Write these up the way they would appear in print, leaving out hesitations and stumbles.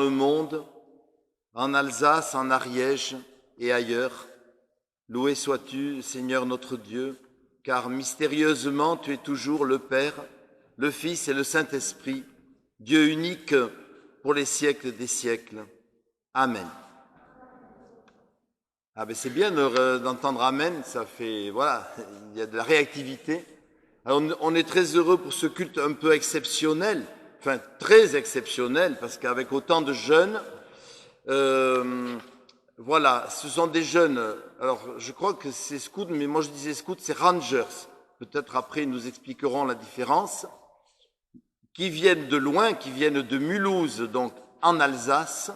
le monde, en Alsace, en Ariège et ailleurs. Loué sois-tu, Seigneur notre Dieu, car mystérieusement tu es toujours le Père, le Fils et le Saint-Esprit, Dieu unique pour les siècles des siècles. Amen. Ah ben c'est bien d'entendre Amen, ça fait, voilà, il y a de la réactivité. Alors on est très heureux pour ce culte un peu exceptionnel, enfin très exceptionnel, parce qu'avec autant de jeunes, voilà, ce sont des jeunes, alors je crois que c'est scouts, mais moi je disais scouts, c'est rangers. Peut-être après ils nous expliqueront la différence, qui viennent de loin, qui viennent de Mulhouse, donc en Alsace,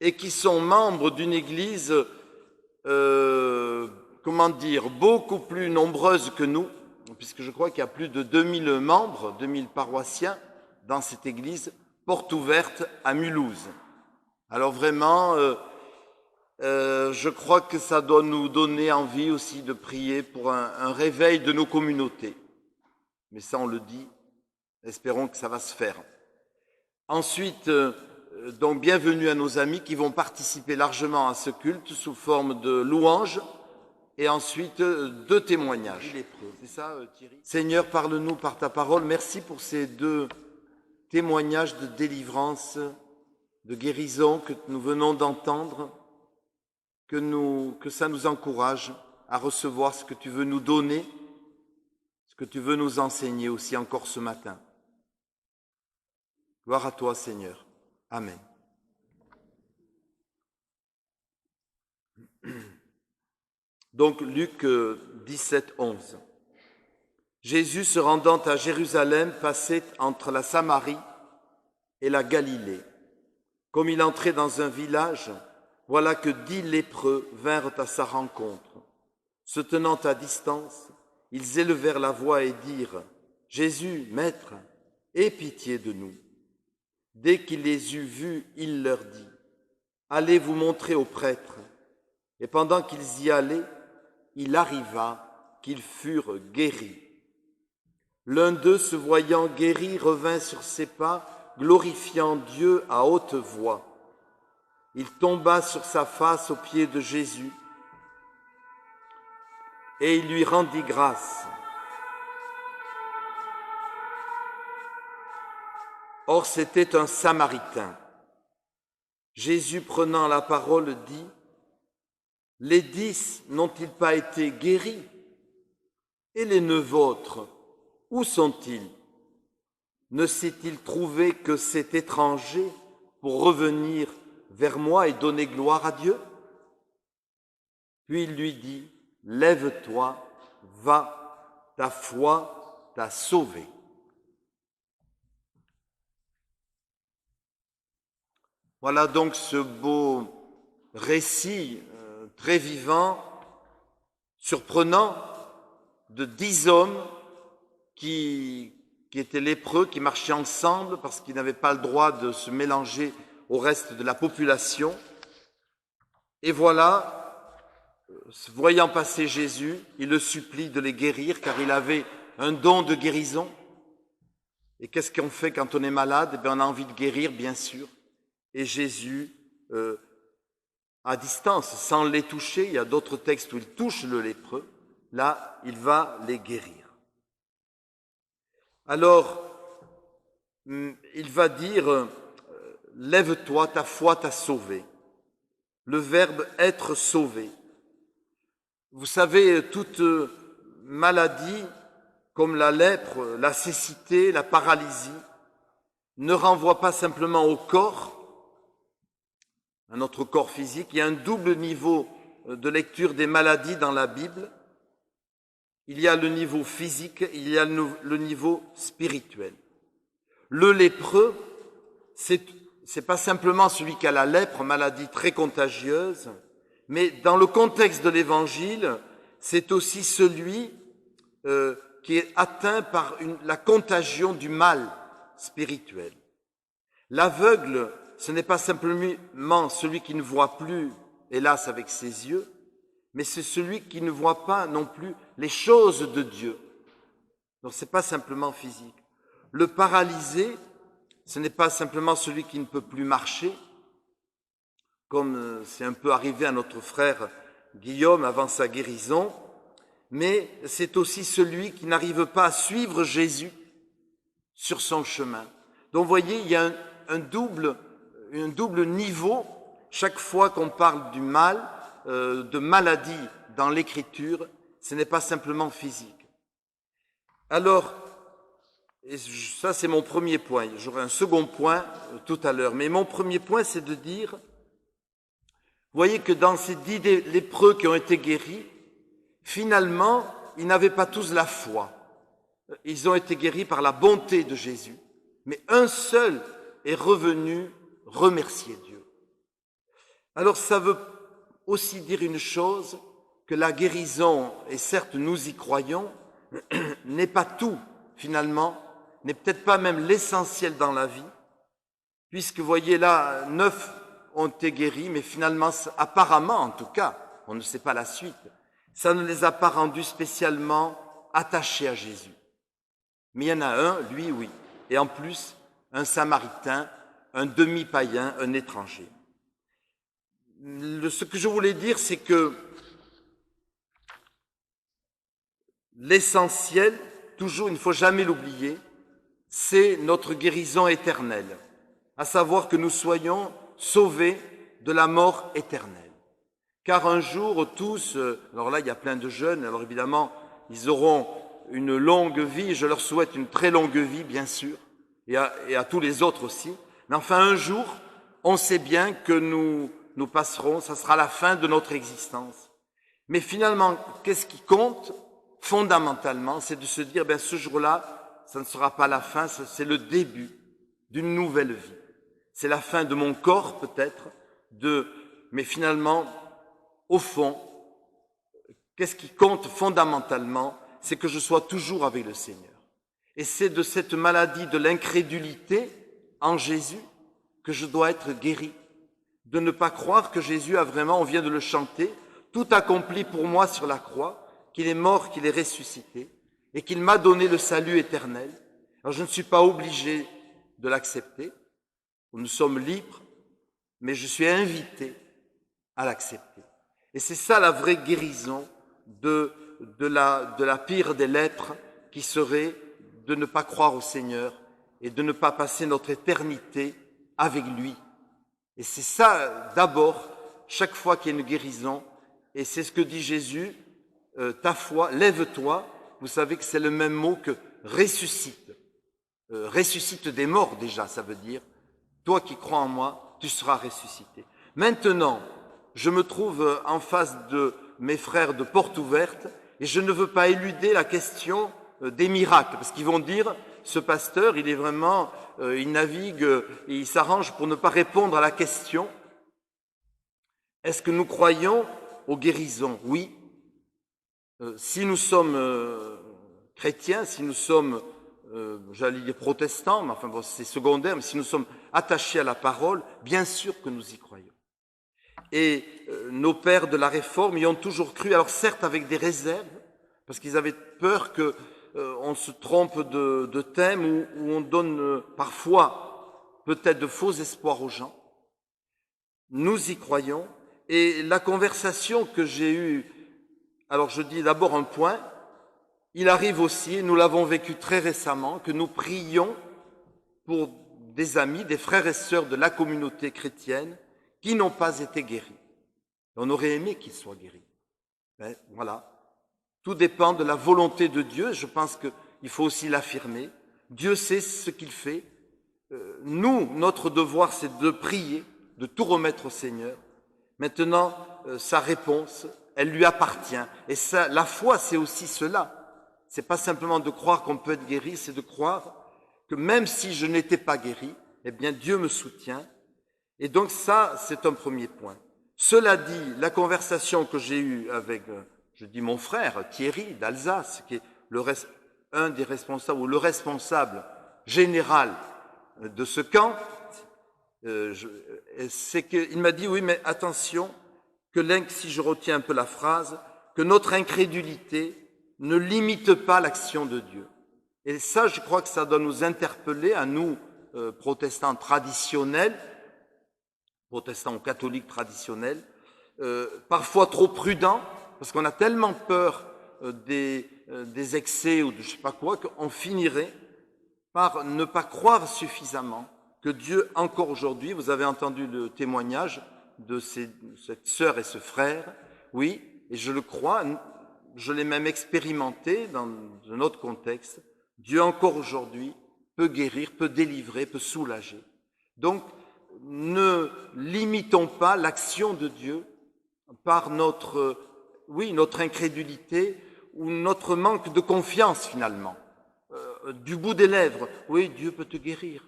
et qui sont membres d'une église, beaucoup plus nombreuse que nous, puisque je crois qu'il y a plus de 2000 membres, 2000 paroissiens dans cette église, porte ouverte à Mulhouse. Alors vraiment, je crois que ça doit nous donner envie aussi de prier pour un réveil de nos communautés. Mais ça, on le dit, espérons que ça va se faire. Ensuite, donc bienvenue à nos amis qui vont participer largement à ce culte sous forme de louanges et ensuite de témoignages. C'est ça, Thierry ? Seigneur, parle-nous par ta parole. Merci pour ces 2 témoignages de délivrance, de guérison que nous venons d'entendre, que ça nous encourage à recevoir ce que tu veux nous donner, ce que tu veux nous enseigner aussi encore ce matin. Gloire à toi, Seigneur. Amen. Donc, Luc 17, 11. Jésus, se rendant à Jérusalem, passait entre la Samarie et la Galilée. Comme il entrait dans un village, voilà que 10 lépreux vinrent à sa rencontre. Se tenant à distance, ils élevèrent la voix et dirent « Jésus, Maître, aie pitié de nous !» Dès qu'il les eut vus, il leur dit « Allez vous montrer aux prêtres. » Et pendant qu'ils y allaient, il arriva qu'ils furent guéris. L'un d'eux, se voyant guéri, revint sur ses pas, glorifiant Dieu à haute voix. Il tomba sur sa face aux pieds de Jésus et il lui rendit grâce. Or, c'était un Samaritain. Jésus, prenant la parole, dit « Les 10 n'ont-ils pas été guéris? Et les 9 autres, où sont-ils? Ne s'est-il trouvé que cet étranger pour revenir vers moi et donner gloire à Dieu? » Puis il lui dit « Lève-toi, va, ta foi t'a sauvé. » Voilà donc ce beau récit très vivant, surprenant, de 10 hommes qui étaient lépreux, qui marchaient ensemble parce qu'ils n'avaient pas le droit de se mélanger au reste de la population. Et voilà, voyant passer Jésus, il le supplie de les guérir car il avait un don de guérison. Et qu'est-ce qu'on fait quand on est malade? Eh bien, on a envie de guérir, bien sûr. Et Jésus, à distance, sans les toucher, il y a d'autres textes où il touche le lépreux, là, il va les guérir. Alors, il va dire « Lève-toi, ta foi t'a sauvé ». Le verbe « être sauvé ». Vous savez, toute maladie, comme la lèpre, la cécité, la paralysie, ne renvoie pas simplement au corps, à notre corps physique. Il y a un double niveau de lecture des maladies dans la Bible. Il y a le niveau physique, il y a le niveau spirituel. Le lépreux, c'est pas simplement celui qui a la lèpre, maladie très contagieuse, mais dans le contexte de l'Évangile, c'est aussi celui qui est atteint par la contagion du mal spirituel. L'aveugle, ce n'est pas simplement celui qui ne voit plus, hélas, avec ses yeux, mais c'est celui qui ne voit pas non plus les choses de Dieu. Donc ce n'est pas simplement physique. Le paralysé, Ce n'est pas simplement celui qui ne peut plus marcher, comme c'est un peu arrivé à notre frère Guillaume avant sa guérison, mais c'est aussi celui qui n'arrive pas à suivre Jésus sur son chemin. Donc vous voyez, il y a un double niveau chaque fois qu'on parle du mal, de maladie dans l'Écriture, ce n'est pas simplement physique. Alors, et ça c'est mon premier point, j'aurai un second point tout à l'heure, mais mon premier point c'est de dire, vous voyez que dans ces 10 lépreux qui ont été guéris, finalement, ils n'avaient pas tous la foi. Ils ont été guéris par la bonté de Jésus, mais un seul est revenu remercier Dieu. Alors ça veut aussi dire une chose, que la guérison, et certes nous y croyons, n'est pas tout finalement, n'est peut-être pas même l'essentiel dans la vie, puisque vous voyez là, 9 ont été guéris, mais finalement, apparemment en tout cas, on ne sait pas la suite, ça ne les a pas rendus spécialement attachés à Jésus. Mais il y en a un, lui, oui, et en plus, un Samaritain, un demi-païen, un étranger. Ce que je voulais dire, c'est que l'essentiel, toujours, il ne faut jamais l'oublier, c'est notre guérison éternelle, à savoir que nous soyons sauvés de la mort éternelle. Car un jour, tous, alors là, il y a plein de jeunes, alors évidemment, ils auront une longue vie, je leur souhaite une très longue vie, bien sûr, et à tous les autres aussi, mais enfin, un jour, on sait bien que nous passerons, ça sera la fin de notre existence. Mais finalement, qu'est-ce qui compte fondamentalement, c'est de se dire, ben ce jour-là, ça ne sera pas la fin, c'est le début d'une nouvelle vie. C'est la fin de mon corps peut-être, mais finalement, au fond, qu'est-ce qui compte fondamentalement, c'est que je sois toujours avec le Seigneur. Et c'est de cette maladie de l'incrédulité en Jésus que je dois être guéri. De ne pas croire que Jésus a vraiment, on vient de le chanter, tout accompli pour moi sur la croix, qu'il est mort, qu'il est ressuscité, et qu'il m'a donné le salut éternel. Alors je ne suis pas obligé de l'accepter, nous sommes libres, mais je suis invité à l'accepter. Et c'est ça la vraie guérison de la pire des lèpres, qui serait de ne pas croire au Seigneur et de ne pas passer notre éternité avec lui. Et c'est ça d'abord, chaque fois qu'il y a une guérison, et c'est ce que dit Jésus, ta foi, lève-toi, vous savez que c'est le même mot que ressuscite. Ressuscite des morts déjà, ça veut dire, toi qui crois en moi, tu seras ressuscité. Maintenant, je me trouve en face de mes frères de Porte Ouverte et je ne veux pas éluder la question des miracles, parce qu'ils vont dire, ce pasteur, il est vraiment, il navigue et il s'arrange pour ne pas répondre à la question. Est-ce que nous croyons aux guérisons? Oui. Si nous sommes chrétiens, si nous sommes, j'allais dire protestants, mais enfin bon, c'est secondaire, mais si nous sommes attachés à la parole, bien sûr que nous y croyons. Et nos pères de la Réforme y ont toujours cru, alors certes avec des réserves, parce qu'ils avaient peur qu'on se trompe de thème où on donne parfois peut-être de faux espoirs aux gens. Nous y croyons. Et la conversation que j'ai eue, alors je dis d'abord un point, il arrive aussi, nous l'avons vécu très récemment, que nous prions pour des amis, des frères et sœurs de la communauté chrétienne qui n'ont pas été guéris. On aurait aimé qu'ils soient guéris. Mais voilà. Tout dépend de la volonté de Dieu. Je pense qu'il faut aussi l'affirmer. Dieu sait ce qu'il fait. Nous, notre devoir, c'est de prier, de tout remettre au Seigneur. Maintenant, sa réponse, elle lui appartient. Et ça, la foi, c'est aussi cela. C'est pas simplement de croire qu'on peut être guéri, c'est de croire que même si je n'étais pas guéri, eh bien Dieu me soutient. Et donc ça, c'est un premier point. Cela dit, la conversation que j'ai eue avec, je dis mon frère Thierry d'Alsace, qui est un des responsables ou le responsable général de ce camp, c'est qu'il m'a dit oui, mais attention, si je retiens un peu la phrase, que notre incrédulité ne limite pas l'action de Dieu. Et ça, je crois que ça doit nous interpeller à nous, protestants traditionnels, protestants ou catholiques traditionnels, parfois trop prudents, parce qu'on a tellement peur des excès ou de je sais pas quoi, qu'on finirait par ne pas croire suffisamment que Dieu, encore aujourd'hui, vous avez entendu le témoignage de cette sœur et ce frère, oui, et je le crois, je l'ai même expérimenté dans un autre contexte, Dieu, encore aujourd'hui, peut guérir, peut délivrer, peut soulager. Donc, ne limitons pas l'action de Dieu par notre incrédulité ou notre manque de confiance finalement. Du bout des lèvres, oui, Dieu peut te guérir,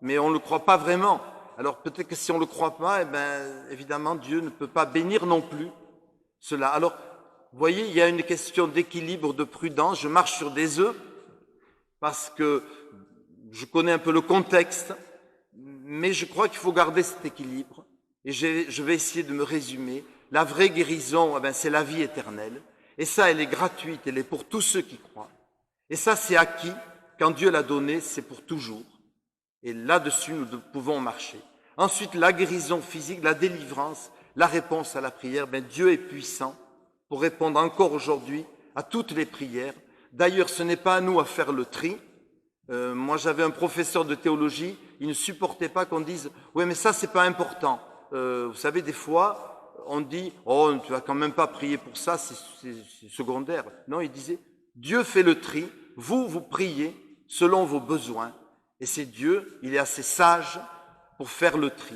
mais on ne le croit pas vraiment. Alors peut-être que si on ne le croit pas, évidemment, Dieu ne peut pas bénir non plus cela. Alors, vous voyez, il y a une question d'équilibre, de prudence. Je marche sur des œufs parce que je connais un peu le contexte, mais je crois qu'il faut garder cet équilibre. Et je vais essayer de me résumer. La vraie guérison, c'est la vie éternelle. Et ça, elle est gratuite, elle est pour tous ceux qui croient. Et ça, c'est acquis. Quand Dieu l'a donné, c'est pour toujours. Et là-dessus, nous pouvons marcher. Ensuite, la guérison physique, la délivrance, la réponse à la prière. Dieu est puissant pour répondre encore aujourd'hui à toutes les prières. D'ailleurs, ce n'est pas à nous à faire le tri. Moi, j'avais un professeur de théologie, il ne supportait pas qu'on dise « Oui, mais ça, c'est pas important. » Vous savez, des fois, on dit « Oh, tu vas quand même pas prier pour ça, c'est secondaire. » Non, il disait « Dieu fait le tri, vous priez selon vos besoins. » Et c'est Dieu, il est assez sage pour faire le tri.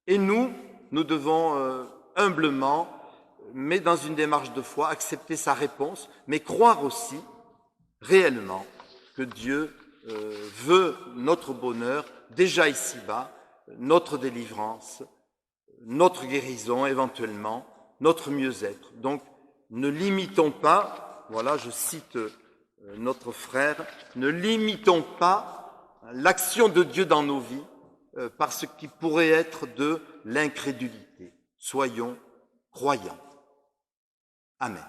Et nous devons humblement, mais dans une démarche de foi, accepter sa réponse, mais croire aussi réellement que Dieu veut notre bonheur, déjà ici-bas, notre délivrance, notre guérison éventuellement, notre mieux-être. Donc, ne limitons pas, voilà, je cite notre frère, ne limitons pas l'action de Dieu dans nos vies par ce qui pourrait être de l'incrédulité. Soyons croyants. Amen.